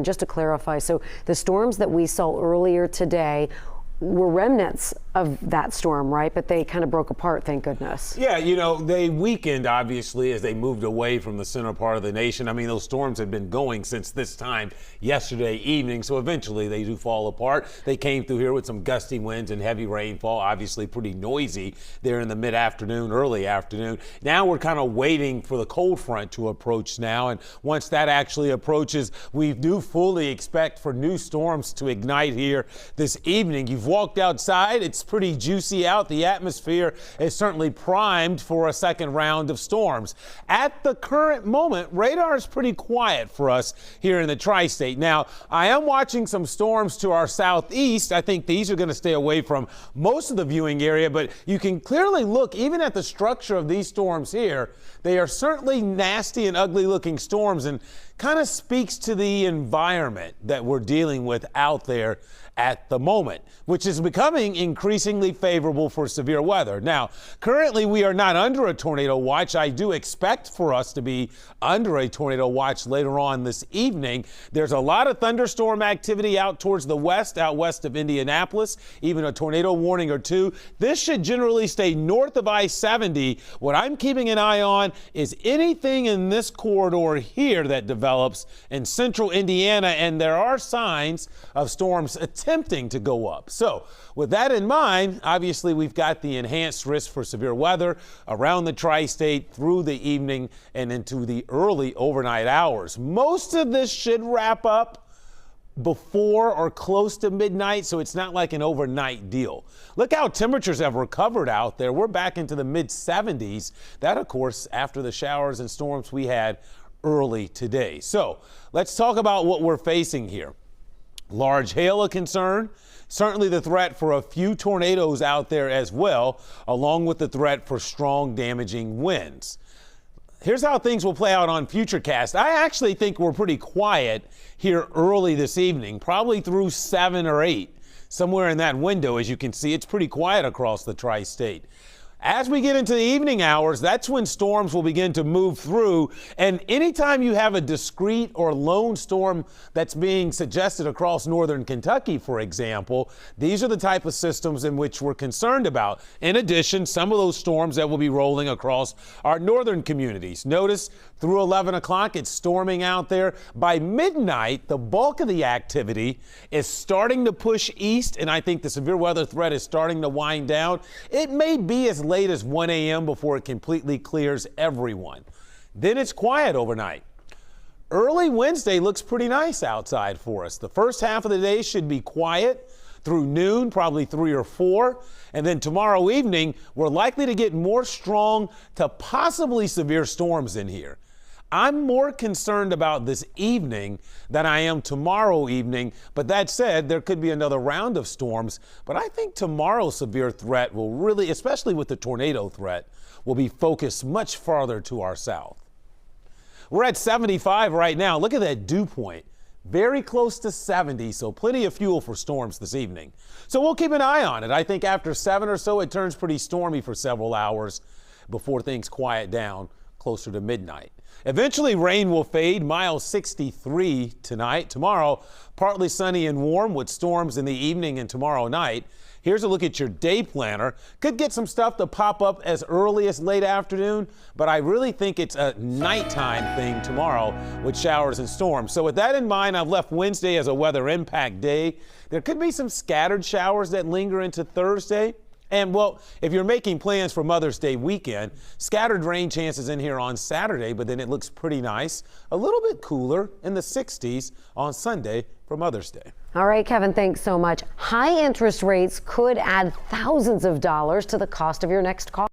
Just to clarify, so the storms that we saw earlier today were remnants of that storm, right? But they kind of broke apart, thank goodness. Yeah, they weakened, obviously, as they moved away from the center part of the nation. I mean, those storms had been going since this time yesterday evening, so eventually they do fall apart. They came through here with some gusty winds and heavy rainfall, obviously pretty noisy there in the mid-afternoon, early afternoon. Now we're kind of waiting for the cold front to approach now, and once that actually approaches, we do fully expect for new storms to ignite here this evening. You've walked outside, it's pretty juicy out. The atmosphere is certainly primed for a second round of storms. At the current moment, radar is pretty quiet for us here in the tri-state. Now, I am watching some storms to our southeast. I think these are going to stay away from most of the viewing area, but you can clearly look even at the structure of these storms here. They are certainly nasty and ugly looking storms and kind of speaks to the environment that we're dealing with out there at the moment, which is becoming increasingly favorable for severe weather. Now, currently we are not under a tornado watch. I do expect for us to be under a tornado watch later on this evening. There's a lot of thunderstorm activity out towards the west, out west of Indianapolis, even a tornado warning or two. This should generally stay north of I-70. What I'm keeping an eye on is anything in this corridor here that develops in central Indiana, and there are signs of storms attempting to go up. So with that in mind, obviously we've got the enhanced risk for severe weather around the tri-state through the evening and into the early overnight hours. Most of this should wrap up before or close to midnight, so it's not like an overnight deal. Look how temperatures have recovered out there. We're back into the mid-70s. That, of course, after the showers and storms we had early today. So let's talk about what we're facing here. Large hail a concern, certainly the threat for a few tornadoes out there as well, along with the threat for strong damaging winds. Here's how things will play out on Futurecast. I actually think we're pretty quiet here early this evening, probably through 7 or 8. Somewhere in that window, as you can see, it's pretty quiet across the tri-state. As we get into the evening hours, that's when storms will begin to move through. And anytime you have a discrete or lone storm that's being suggested across northern Kentucky, for example, these are the type of systems in which we're concerned about. In addition, some of those storms that will be rolling across our northern communities. Notice through 11 o'clock, it's storming out there. By midnight, the bulk of the activity is starting to push east, and I think the severe weather threat is starting to wind down. It may be as late as 1 a.m. before it completely clears everyone. Then it's quiet overnight. Early Wednesday looks pretty nice outside for us. The first half of the day should be quiet through noon, probably 3 or 4. And then tomorrow evening, we're likely to get more strong to possibly severe storms in here. I'm more concerned about this evening than I am tomorrow evening. But that said, there could be another round of storms. But I think tomorrow's severe threat will really, especially with the tornado threat, will be focused much farther to our south. We're at 75 right now. Look at that dew point. Very close to 70, so plenty of fuel for storms this evening. So we'll keep an eye on it. I think after 7 or so, it turns pretty stormy for several hours before things quiet down closer to midnight. Eventually, rain will fade. Mile 63 tonight. Tomorrow, partly sunny and warm with storms in the evening and tomorrow night. Here's a look at your day planner. Could get some stuff to pop up as early as late afternoon, but I really think it's a nighttime thing tomorrow with showers and storms. So with that in mind, I've left Wednesday as a weather impact day. There could be some scattered showers that linger into Thursday. And, well, if you're making plans for Mother's Day weekend, scattered rain chances in here on Saturday, but then it looks pretty nice. A little bit cooler in the 60s on Sunday for Mother's Day. All right, Kevin, thanks so much. High interest rates could add thousands of dollars to the cost of your next car.